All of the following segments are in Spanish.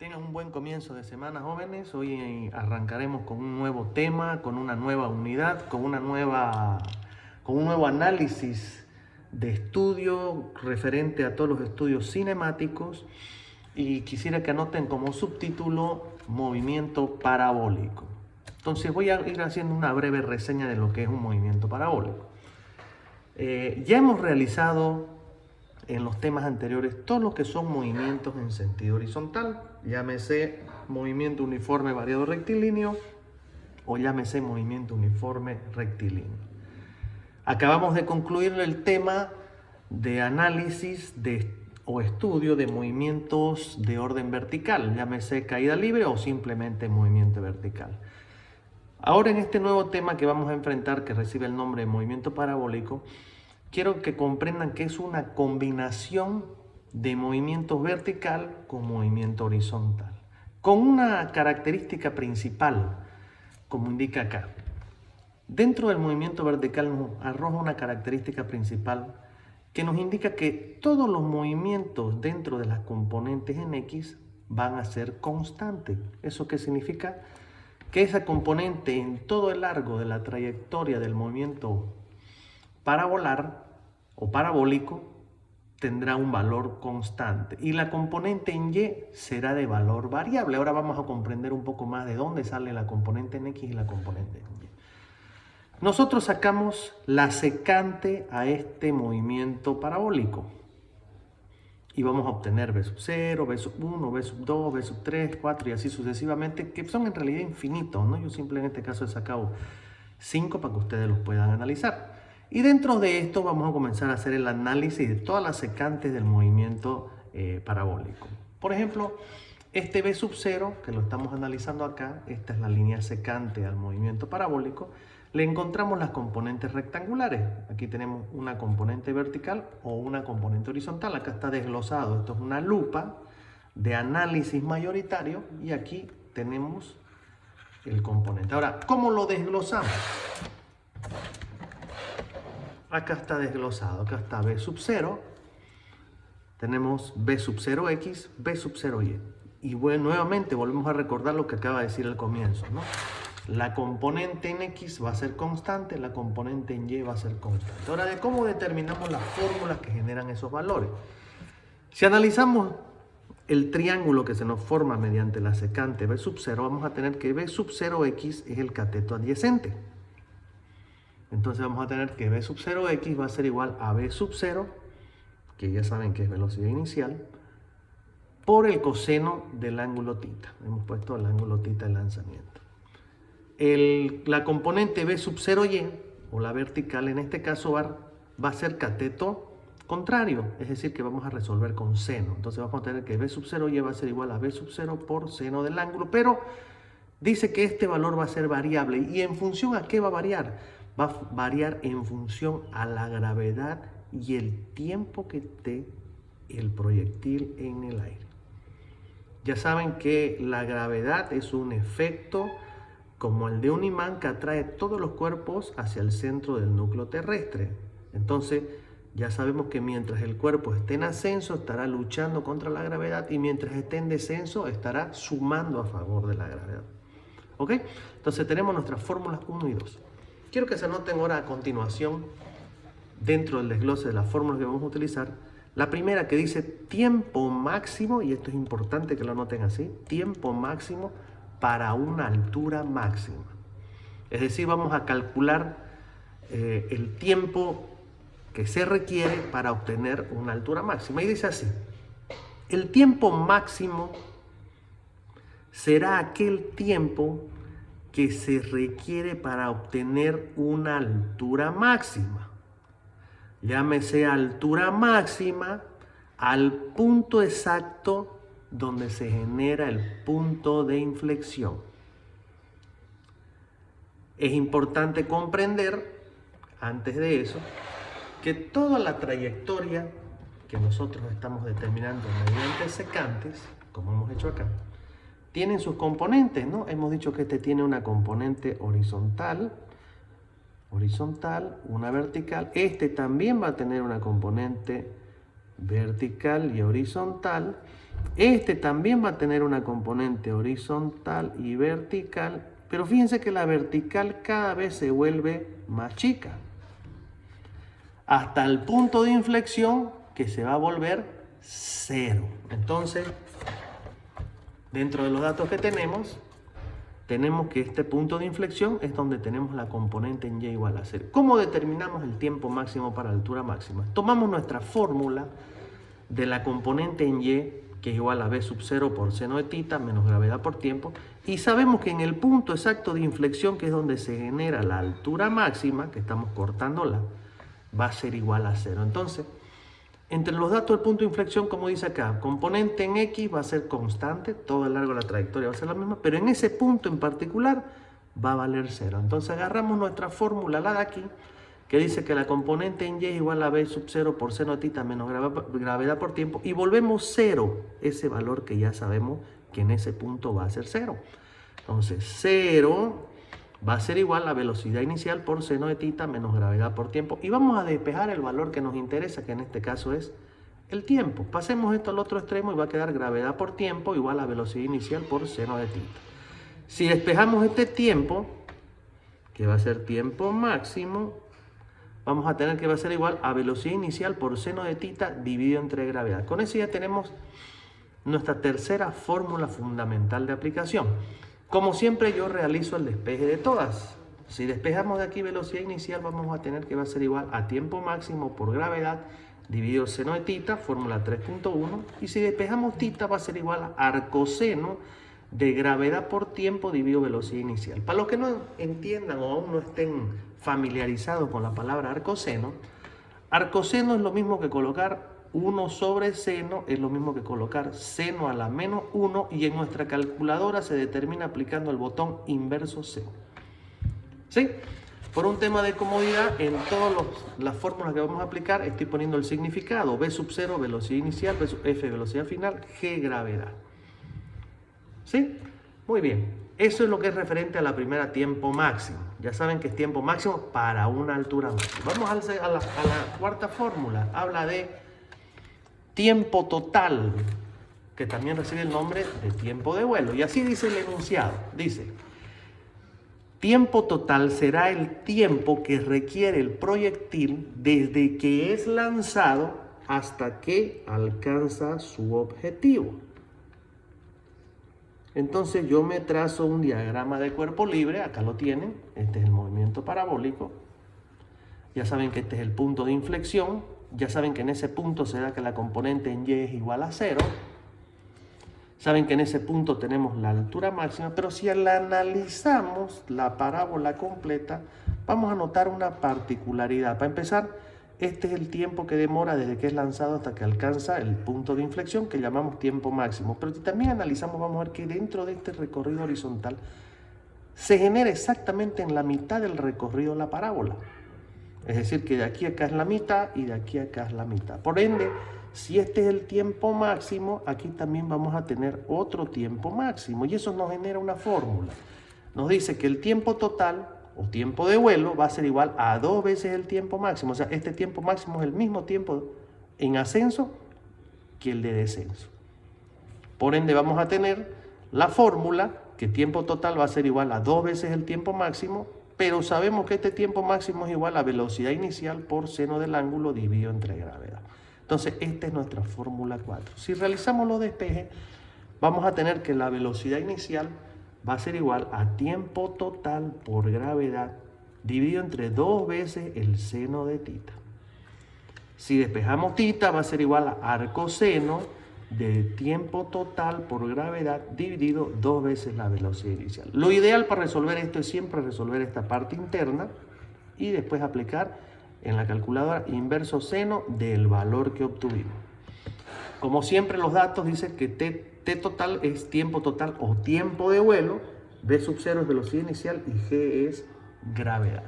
Tengan un buen comienzo de semana, jóvenes. Hoy arrancaremos con un nuevo tema, con una nueva unidad, con un nuevo análisis de estudio referente a todos los estudios cinemáticos. Y quisiera que anoten como subtítulo movimiento parabólico. Entonces voy a ir haciendo una breve reseña de lo que es un movimiento parabólico. Ya hemos realizado en los temas anteriores todo lo que son movimientos en sentido horizontal, llámese movimiento uniforme variado rectilíneo o llámese movimiento uniforme rectilíneo. Acabamos de concluir el tema de análisis o estudio de movimientos de orden vertical, llámese caída libre o simplemente movimiento vertical. Ahora en este nuevo tema que vamos a enfrentar, que recibe el nombre de movimiento parabólico, quiero que comprendan que es una combinación de movimiento vertical con movimiento horizontal, con una característica principal, como indica acá. Dentro del movimiento vertical nos arroja una característica principal que nos indica que todos los movimientos dentro de las componentes en X van a ser constantes. ¿Eso qué significa? Que esa componente en todo el largo de la trayectoria del movimiento parabolar o parabólico tendrá un valor constante y la componente en Y será de valor variable. Ahora vamos a comprender un poco más de dónde sale la componente en X y la componente en Y. Nosotros sacamos la secante a este movimiento parabólico y vamos a obtener B sub 0, B sub 1, B sub 2, B sub 3, 4 y así sucesivamente, que son en realidad infinitos, ¿no? Yo simplemente en este caso he sacado 5 para que ustedes los puedan analizar. Y dentro de esto vamos a comenzar a hacer el análisis de todas las secantes del movimiento parabólico. Por ejemplo, este B sub 0, que lo estamos analizando acá, esta es la línea secante al movimiento parabólico, le encontramos las componentes rectangulares. Aquí tenemos una componente vertical o una componente horizontal. Acá está desglosado. Esto es una lupa de análisis mayoritario y aquí tenemos el componente. Ahora, ¿cómo lo desglosamos? Acá está desglosado. Acá está B sub 0. Tenemos B sub 0X, B sub 0Y. Y bueno, nuevamente volvemos a recordar lo que acaba de decir al comienzo, ¿no? La componente en X va a ser constante, la componente en Y va a ser constante. Ahora, ¿de cómo determinamos las fórmulas que generan esos valores? Si analizamos el triángulo que se nos forma mediante la secante B sub 0, vamos a tener que B sub 0X es el cateto adyacente. Entonces vamos a tener que B sub 0X va a ser igual a B sub 0, que ya saben que es velocidad inicial, por el coseno del ángulo θ. Hemos puesto el ángulo θ de lanzamiento. La componente B sub 0Y, o la vertical, en este caso va a ser cateto contrario, es decir, que vamos a resolver con seno. Entonces vamos a tener que B sub 0Y va a ser igual a B sub 0 por seno del ángulo, pero dice que este valor va a ser variable. ¿Y en función a qué va a variar? Va a variar en función a la gravedad y el tiempo que esté el proyectil en el aire. Ya saben que la gravedad es un efecto como el de un imán que atrae todos los cuerpos hacia el centro del núcleo terrestre. Entonces, ya sabemos que mientras el cuerpo esté en ascenso, estará luchando contra la gravedad y mientras esté en descenso, estará sumando a favor de la gravedad. ¿Ok? Entonces, tenemos nuestras fórmulas 1 y 2. Quiero que se anoten ahora a continuación, dentro del desglose de las fórmulas que vamos a utilizar, la primera que dice tiempo máximo, y esto es importante que lo anoten así, tiempo máximo para una altura máxima. Es decir, vamos a calcular el tiempo que se requiere para obtener una altura máxima. Y dice así, el tiempo máximo será aquel tiempo que se requiere para obtener una altura máxima. Llámese altura máxima al punto exacto donde se genera el punto de inflexión. Es importante comprender, antes de eso, que toda la trayectoria que nosotros estamos determinando mediante secantes, como hemos hecho acá, tienen sus componentes, ¿no? Hemos dicho que este tiene una componente horizontal, una vertical. Este también va a tener una componente vertical y horizontal. Este también va a tener una componente horizontal y vertical, pero fíjense que la vertical cada vez se vuelve más chica, hasta el punto de inflexión que se va a volver 0. Entonces, dentro de los datos que tenemos que este punto de inflexión es donde tenemos la componente en y igual a 0. ¿Cómo determinamos el tiempo máximo para altura máxima? Tomamos nuestra fórmula de la componente en y, que es igual a b sub 0 por seno de tita menos gravedad por tiempo, y sabemos que en el punto exacto de inflexión, que es donde se genera la altura máxima, que estamos cortándola, va a ser igual a 0. Entonces, entre los datos del punto de inflexión, como dice acá, componente en X va a ser constante, todo el largo de la trayectoria va a ser la misma, pero en ese punto en particular va a valer 0. Entonces agarramos nuestra fórmula, la de aquí, que dice que la componente en Y es igual a B sub 0 por seno de tita menos gravedad por tiempo, y volvemos 0, ese valor que ya sabemos que en ese punto va a ser 0. Entonces 0 va a ser igual a velocidad inicial por seno de tita menos gravedad por tiempo. Y vamos a despejar el valor que nos interesa, que en este caso es el tiempo. Pasemos esto al otro extremo y va a quedar gravedad por tiempo igual a velocidad inicial por seno de tita. Si despejamos este tiempo, que va a ser tiempo máximo, vamos a tener que va a ser igual a velocidad inicial por seno de tita dividido entre gravedad. Con eso ya tenemos nuestra tercera fórmula fundamental de aplicación. Como siempre, yo realizo el despeje de todas. Si despejamos de aquí velocidad inicial, vamos a tener que va a ser igual a tiempo máximo por gravedad dividido seno de tita, fórmula 3.1. Y si despejamos tita, va a ser igual a arcoseno de gravedad por tiempo dividido velocidad inicial. Para los que no entiendan o aún no estén familiarizados con la palabra arcoseno es lo mismo que colocar 1 sobre seno, es lo mismo que colocar seno a la menos 1, y en nuestra calculadora se determina aplicando el botón inverso seno. ¿Sí? Por un tema de comodidad, en todas las fórmulas que vamos a aplicar estoy poniendo el significado: B sub 0, velocidad inicial, B sub F, velocidad final, G, gravedad. ¿Sí? Muy bien. Eso es lo que es referente a la primera tiempo máximo. Ya saben que es tiempo máximo para una altura máxima. Vamos a la cuarta fórmula. Habla de tiempo total, que también recibe el nombre de tiempo de vuelo. Y así dice el enunciado. Dice: tiempo total será el tiempo que requiere el proyectil desde que es lanzado hasta que alcanza su objetivo. Entonces yo me trazo un diagrama de cuerpo libre, acá lo tienen, este es el movimiento parabólico. Ya saben que este es el punto de inflexión, ya saben que en ese punto se da que la componente en Y es igual a 0. Saben que en ese punto tenemos la altura máxima, pero si la analizamos la parábola completa, vamos a notar una particularidad. Para empezar, este es el tiempo que demora desde que es lanzado hasta que alcanza el punto de inflexión, que llamamos tiempo máximo. Pero si también analizamos, vamos a ver que dentro de este recorrido horizontal se genera exactamente en la mitad del recorrido la parábola. Es decir, que de aquí a acá es la mitad y de aquí a acá es la mitad. Por ende, si este es el tiempo máximo, aquí también vamos a tener otro tiempo máximo. Y eso nos genera una fórmula. Nos dice que el tiempo total o tiempo de vuelo va a ser igual a 2 veces el tiempo máximo. O sea, este tiempo máximo es el mismo tiempo en ascenso que el de descenso. Por ende, vamos a tener la fórmula que tiempo total va a ser igual a 2 veces el tiempo máximo, pero sabemos que este tiempo máximo es igual a velocidad inicial por seno del ángulo dividido entre gravedad. Entonces, esta es nuestra fórmula 4. Si realizamos los despejes, vamos a tener que la velocidad inicial va a ser igual a tiempo total por gravedad dividido entre 2 veces el seno de tita. Si despejamos tita, va a ser igual a arcoseno de tiempo total por gravedad dividido 2 veces la velocidad inicial. Lo ideal para resolver esto es siempre resolver esta parte interna y después aplicar en la calculadora inverso seno del valor que obtuvimos. Como siempre, los datos dicen que T total es tiempo total o tiempo de vuelo, B sub 0 es velocidad inicial y G es gravedad.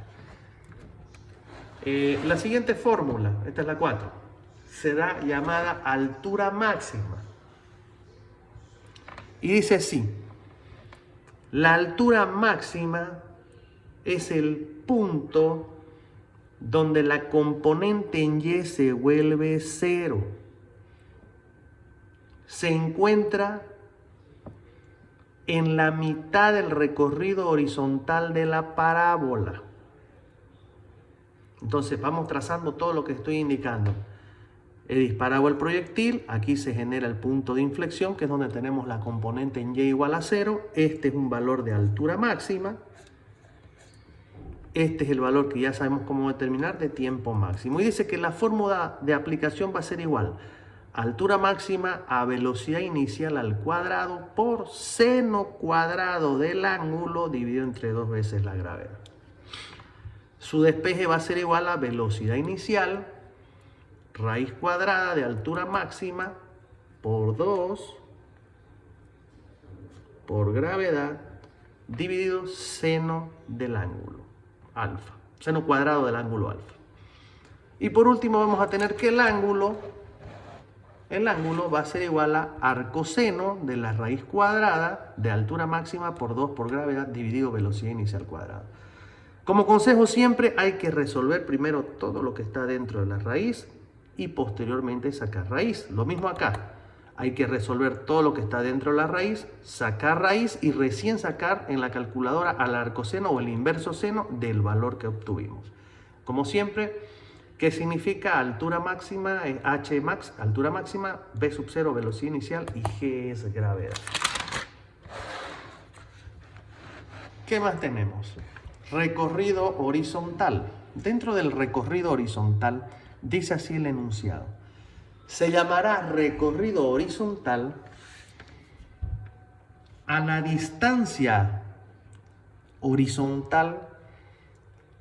La siguiente fórmula, esta es la 4, será llamada altura máxima. Y dice así: la altura máxima es el punto donde la componente en Y se vuelve 0. se encuentra en la mitad del recorrido horizontal de la parábola. Entonces vamos trazando todo lo que estoy indicando. He disparado el proyectil, aquí se genera el punto de inflexión, que es donde tenemos la componente en y igual a 0. Este es un valor de altura máxima. Este es el valor que ya sabemos cómo determinar de tiempo máximo. Y dice que la fórmula de aplicación va a ser igual. Altura máxima a velocidad inicial al cuadrado por seno cuadrado del ángulo dividido entre 2 veces la gravedad. Su despeje va a ser igual a velocidad inicial, raíz cuadrada de altura máxima por 2 por gravedad dividido seno del ángulo alfa, seno cuadrado del ángulo alfa. Y por último vamos a tener que el ángulo va a ser igual a arcoseno de la raíz cuadrada de altura máxima por 2 por gravedad dividido velocidad inicial cuadrada. Como consejo siempre hay que resolver primero todo lo que está dentro de la raíz y posteriormente sacar raíz. Lo mismo acá. Hay que resolver todo lo que está dentro de la raíz, sacar raíz y recién sacar en la calculadora al arcoseno o el inverso seno del valor que obtuvimos. Como siempre, ¿qué significa altura máxima? H max, altura máxima, V sub 0, velocidad inicial y G es gravedad. ¿Qué más tenemos? Recorrido horizontal. Dentro del recorrido horizontal dice así el enunciado. Se llamará recorrido horizontal a la distancia horizontal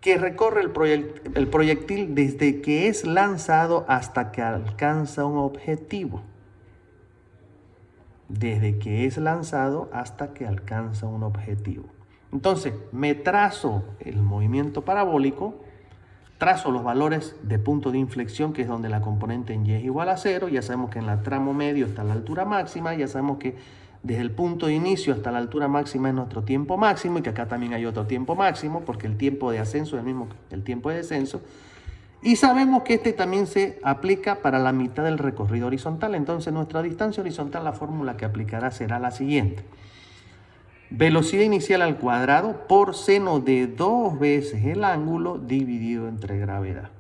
que recorre el proyectil desde que es lanzado hasta que alcanza un objetivo. Desde que es lanzado hasta que alcanza un objetivo. Entonces, me trazo el movimiento parabólico, trazo los valores de punto de inflexión, que es donde la componente en y es igual a 0. Ya sabemos que en el tramo medio está la altura máxima. Ya sabemos que desde el punto de inicio hasta la altura máxima es nuestro tiempo máximo y que acá también hay otro tiempo máximo porque el tiempo de ascenso es el mismo que el tiempo de descenso. Y sabemos que este también se aplica para la mitad del recorrido horizontal. Entonces, nuestra distancia horizontal, la fórmula que aplicará será la siguiente. Velocidad inicial al cuadrado por seno de 2 veces el ángulo dividido entre gravedad.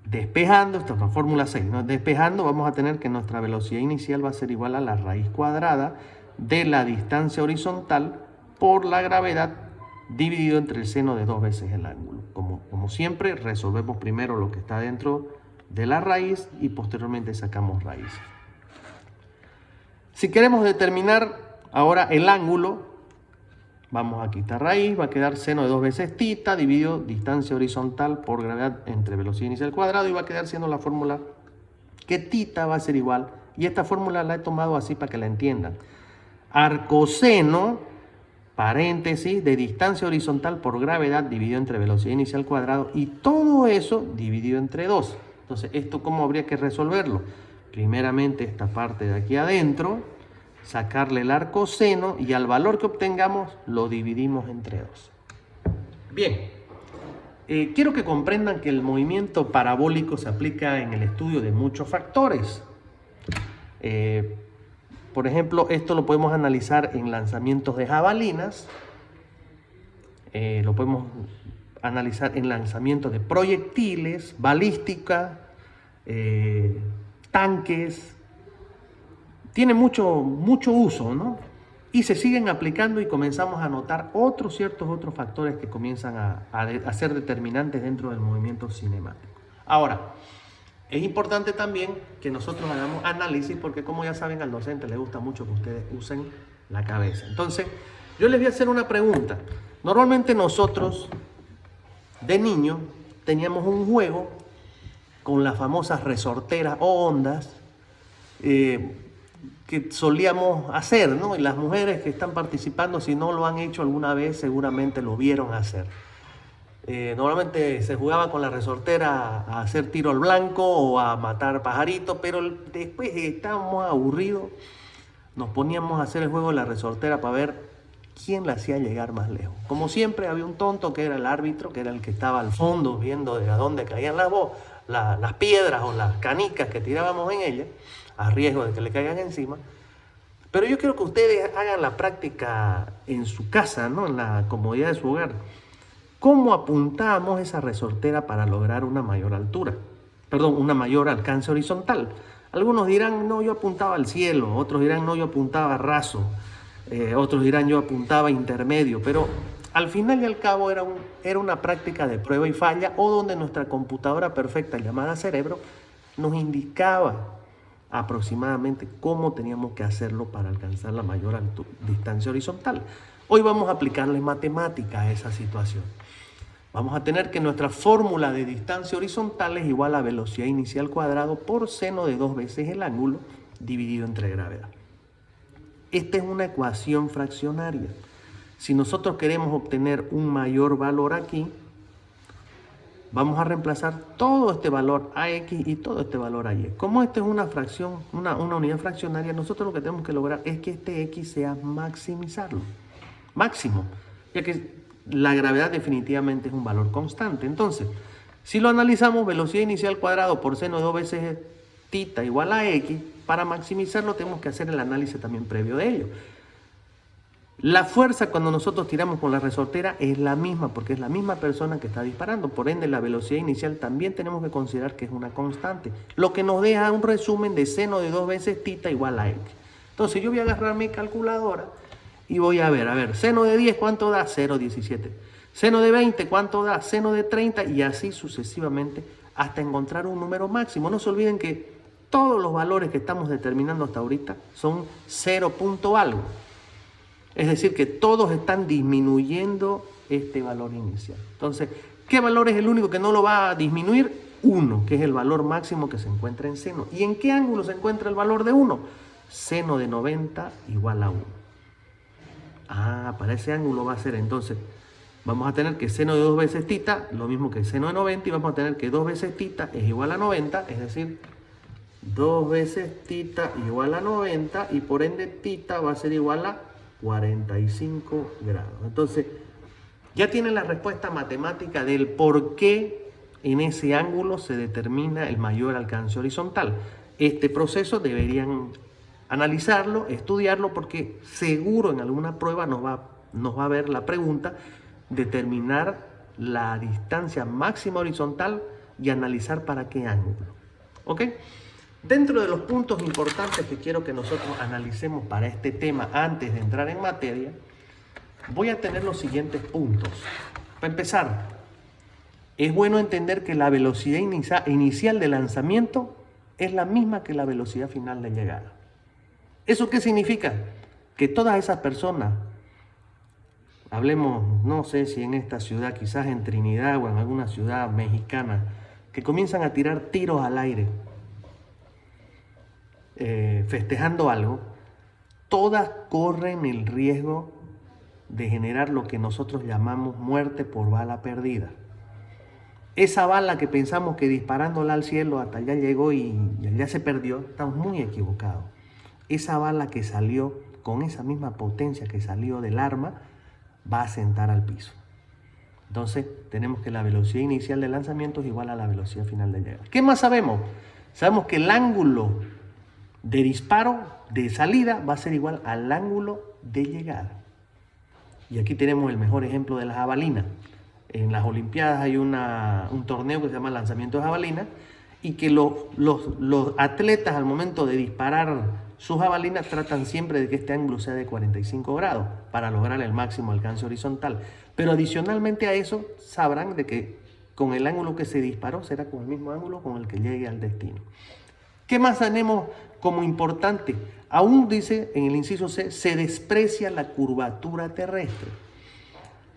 Despejando, esta es la fórmula 6, ¿no? Despejando vamos a tener que nuestra velocidad inicial va a ser igual a la raíz cuadrada de la distancia horizontal por la gravedad dividido entre el seno de 2 veces el ángulo. Como siempre, resolvemos primero lo que está dentro de la raíz y posteriormente sacamos raíz. Si queremos determinar ahora el ángulo, vamos a quitar raíz, va a quedar seno de 2 veces θ dividido distancia horizontal por gravedad entre velocidad inicial al cuadrado y va a quedar siendo la fórmula que θ va a ser igual. Y esta fórmula la he tomado así para que la entiendan. Arcoseno, paréntesis, de distancia horizontal por gravedad dividido entre velocidad inicial al cuadrado y todo eso dividido entre 2. Entonces, ¿esto cómo habría que resolverlo? Primeramente esta parte de aquí adentro, sacarle el arcoseno y al valor que obtengamos lo dividimos entre 2. Bien, quiero que comprendan que el movimiento parabólico se aplica en el estudio de muchos factores. Por ejemplo, esto lo podemos analizar en lanzamientos de jabalinas, lo podemos analizar en lanzamientos de proyectiles, balística, tanques. Tiene mucho uso, ¿no? Y se siguen aplicando y comenzamos a notar ciertos otros factores que comienzan a ser determinantes dentro del movimiento cinemático. Ahora, es importante también que nosotros hagamos análisis porque, como ya saben, al docente le gusta mucho que ustedes usen la cabeza. Entonces, yo les voy a hacer una pregunta. Normalmente nosotros, de niños, teníamos un juego con las famosas resorteras o ondas que solíamos hacer, ¿no? Y las mujeres que están participando, si no lo han hecho alguna vez, seguramente lo vieron hacer. Normalmente se jugaba con la resortera a hacer tiro al blanco o a matar pajaritos, pero después estábamos aburridos, nos poníamos a hacer el juego de la resortera para ver quién la hacía llegar más lejos. Como siempre había un tonto que era el árbitro, que era el que estaba al fondo viendo de a dónde caían las las piedras o las canicas que tirábamos en ella, a riesgo de que le caigan encima. Pero yo quiero que ustedes hagan la práctica en su casa, ¿no? En la comodidad de su hogar. ¿Cómo apuntamos esa resortera para lograr una mayor altura? Perdón, una mayor alcance horizontal. Algunos dirán, no, yo apuntaba al cielo. Otros dirán, no, yo apuntaba raso. Otros dirán, yo apuntaba intermedio. Pero al final y al cabo era una práctica de prueba y falla, o donde nuestra computadora perfecta llamada cerebro nos indicaba aproximadamente cómo teníamos que hacerlo para alcanzar la mayor distancia horizontal. Hoy vamos a aplicarle matemática a esa situación. Vamos a tener que nuestra fórmula de distancia horizontal es igual a velocidad inicial cuadrado por seno de 2 veces el ángulo dividido entre gravedad. Esta es una ecuación fraccionaria. Si nosotros queremos obtener un mayor valor aquí, vamos a reemplazar todo este valor AX y todo este valor AY. Como esta es una fracción, una unidad fraccionaria, nosotros lo que tenemos que lograr es que este X sea maximizarlo. Máximo, ya que la gravedad definitivamente es un valor constante. Entonces, si lo analizamos, velocidad inicial cuadrado por seno de 2 veces θ igual a X, para maximizarlo tenemos que hacer el análisis también previo de ello. La fuerza cuando nosotros tiramos con la resortera es la misma, porque es la misma persona que está disparando. Por ende, la velocidad inicial también tenemos que considerar que es una constante, lo que nos deja un resumen de seno de 2 veces θ igual a X. Entonces yo voy a agarrar mi calculadora y voy a ver, seno de 10, ¿cuánto da? 0,17. Seno de 20, ¿cuánto da? Seno de 30, y así sucesivamente hasta encontrar un número máximo. No se olviden que todos los valores que estamos determinando hasta ahorita son 0 punto algo. Es decir, que todos están disminuyendo este valor inicial. Entonces, ¿qué valor es el único que no lo va a disminuir? 1, que es el valor máximo que se encuentra en seno. ¿Y en qué ángulo se encuentra el valor de 1? Seno de 90 igual a 1. Para ese ángulo va a ser entonces, vamos a tener que seno de 2 veces θ, lo mismo que seno de 90, y vamos a tener que 2 veces θ es igual a 90, es decir, 2 veces θ igual a 90, y por ende θ va a ser igual a 45 grados. Entonces, ya tienen la respuesta matemática del por qué en ese ángulo se determina el mayor alcance horizontal. Este proceso deberían analizarlo, estudiarlo, porque seguro en alguna prueba nos va a ver la pregunta, determinar la distancia máxima horizontal y analizar para qué ángulo. ¿Ok? Dentro de los puntos importantes que quiero que nosotros analicemos para este tema antes de entrar en materia, voy a tener los siguientes puntos. Para empezar, es bueno entender que la velocidad inicial de lanzamiento es la misma que la velocidad final de llegada. ¿Eso qué significa? Que todas esas personas, hablemos, no sé si en esta ciudad, quizás en Trinidad o en alguna ciudad mexicana, que comienzan a tirar tiros al aire, festejando algo, todas corren el riesgo de generar lo que nosotros llamamos muerte por bala perdida. Esa bala que pensamos que disparándola al cielo hasta allá llegó y ya se perdió, estamos muy equivocados. Esa bala que salió con esa misma potencia que salió del arma va a sentar al piso. Entonces tenemos que la velocidad inicial de lanzamiento es igual a la velocidad final de llegada. ¿Qué más sabemos? Sabemos que el ángulo de disparo, de salida, va a ser igual al ángulo de llegada. Y aquí tenemos el mejor ejemplo de la jabalina. En las Olimpiadas hay un torneo que se llama lanzamiento de jabalina, y que los atletas al momento de disparar sus jabalinas tratan siempre de que este ángulo sea de 45 grados para lograr el máximo alcance horizontal. Pero adicionalmente a eso sabrán de que con el ángulo que se disparó será con el mismo ángulo con el que llegue al destino. ¿Qué más tenemos como importante? Aún dice en el inciso C, se desprecia la curvatura terrestre.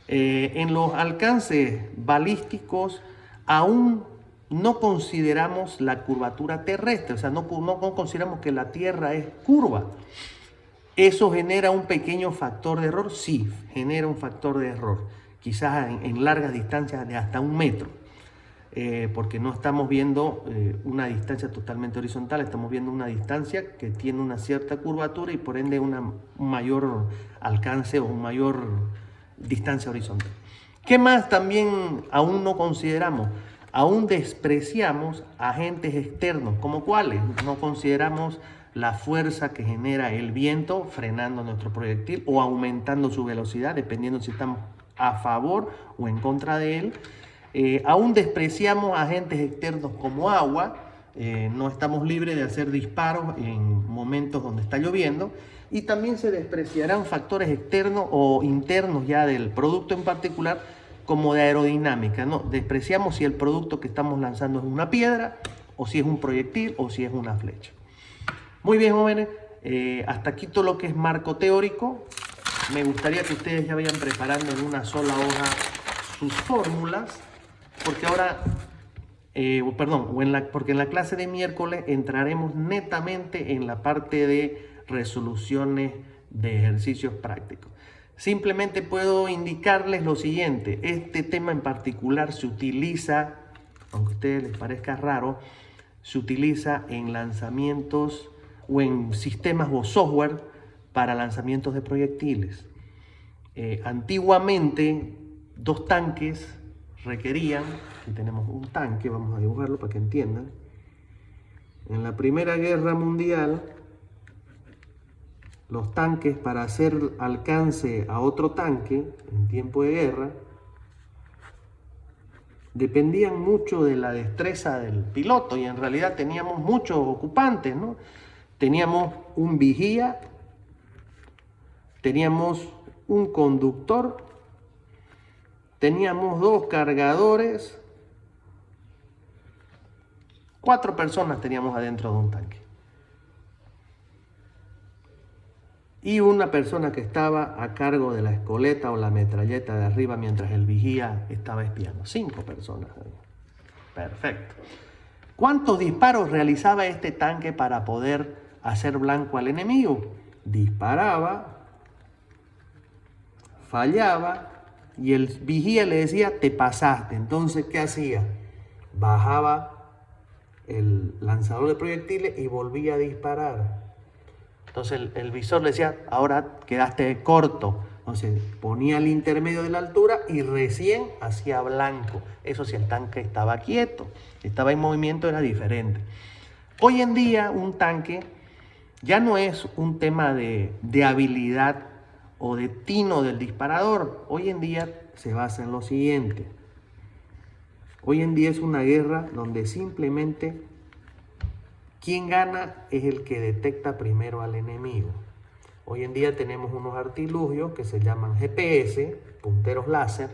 En los alcances balísticos aún no consideramos la curvatura terrestre, o sea, no consideramos que la Tierra es curva. ¿Eso genera un pequeño factor de error? Sí, genera un factor de error, quizás en largas distancias de hasta 1 metro. Porque no estamos viendo una distancia totalmente horizontal, estamos viendo una distancia que tiene una cierta curvatura y por ende un mayor alcance o una mayor distancia horizontal. ¿Qué más también aún no consideramos? Aún despreciamos agentes externos, como cuáles. No consideramos la fuerza que genera el viento frenando nuestro proyectil o aumentando su velocidad, dependiendo si estamos a favor o en contra de él. Aún despreciamos agentes externos como agua. No estamos libres de hacer disparos en momentos donde está lloviendo. Y también se despreciarán factores externos o internos ya del producto en particular, como de aerodinámica, ¿no? Despreciamos si el producto que estamos lanzando es una piedra, o si es un proyectil, o si es una flecha. Muy bien, jóvenes, hasta aquí todo lo que es marco teórico. Me gustaría que ustedes ya vayan preparando en una sola hoja sus fórmulas, porque ahora, porque en la clase de miércoles entraremos netamente en la parte de resoluciones de ejercicios prácticos. Simplemente puedo indicarles lo siguiente: este tema en particular se utiliza, aunque a ustedes les parezca raro, se utiliza en lanzamientos o en sistemas o software para lanzamientos de proyectiles. Antiguamente, 2 tanques requerían, aquí tenemos un tanque, vamos a dibujarlo para que entiendan. En la Primera Guerra Mundial, los tanques, para hacer alcance a otro tanque en tiempo de guerra, dependían mucho de la destreza del piloto, y en realidad teníamos muchos ocupantes, ¿no? Teníamos un vigía, teníamos un conductor, teníamos 2 cargadores, 4 personas teníamos adentro de un tanque. Y una persona que estaba a cargo de la escoleta o la metralleta de arriba mientras el vigía estaba espiando. 5 personas. Perfecto. ¿Cuántos disparos realizaba este tanque para poder hacer blanco al enemigo? Disparaba, fallaba y el vigía le decía: te pasaste. Entonces, ¿qué hacía? Bajaba el lanzador de proyectiles y volvía a disparar. Entonces el visor le decía: ahora quedaste corto. Entonces ponía el intermedio de la altura y recién hacía blanco. Eso si el tanque estaba quieto, estaba en movimiento, era diferente. Hoy en día un tanque ya no es un tema de habilidad o de tino del disparador. Hoy en día se basa en lo siguiente. Hoy en día es una guerra donde simplemente quien gana es el que detecta primero al enemigo. Hoy en día tenemos unos artilugios que se llaman GPS, punteros láser,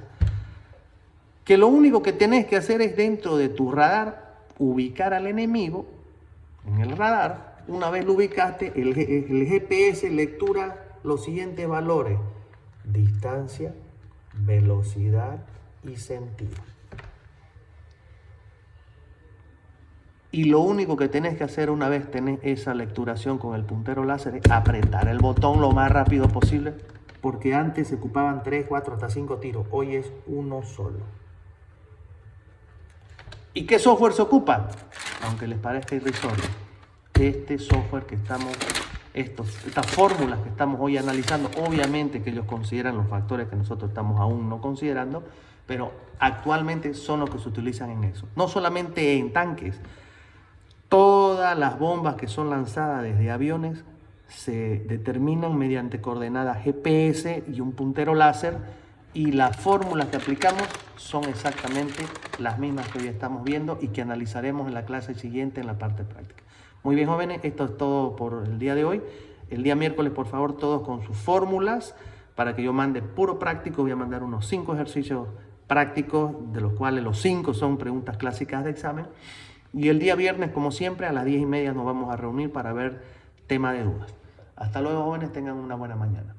que lo único que tenés que hacer es, dentro de tu radar, ubicar al enemigo en el radar. Una vez lo ubicaste, el GPS lectura los siguientes valores: distancia, velocidad y sentido. Y lo único que tenés que hacer una vez tenés esa lecturación con el puntero láser es apretar el botón lo más rápido posible, porque antes se ocupaban 3, 4, hasta 5 tiros. Hoy es uno solo. ¿Y qué software se ocupa? Aunque les parezca irrisorio, este software que estamos, estas fórmulas que estamos hoy analizando, obviamente que ellos consideran los factores que nosotros estamos aún no considerando, pero actualmente son los que se utilizan en eso. No solamente en tanques. Todas las bombas que son lanzadas desde aviones se determinan mediante coordenadas GPS y un puntero láser, y las fórmulas que aplicamos son exactamente las mismas que hoy estamos viendo y que analizaremos en la clase siguiente en la parte práctica. Muy bien, jóvenes, esto es todo por el día de hoy. El día miércoles, por favor, todos con sus fórmulas para que yo mande puro práctico. Voy a mandar unos 5 ejercicios prácticos, de los cuales los 5 son preguntas clásicas de examen. Y el día viernes, como siempre, a las 10:30 nos vamos a reunir para ver tema de dudas. Hasta luego, jóvenes, tengan una buena mañana.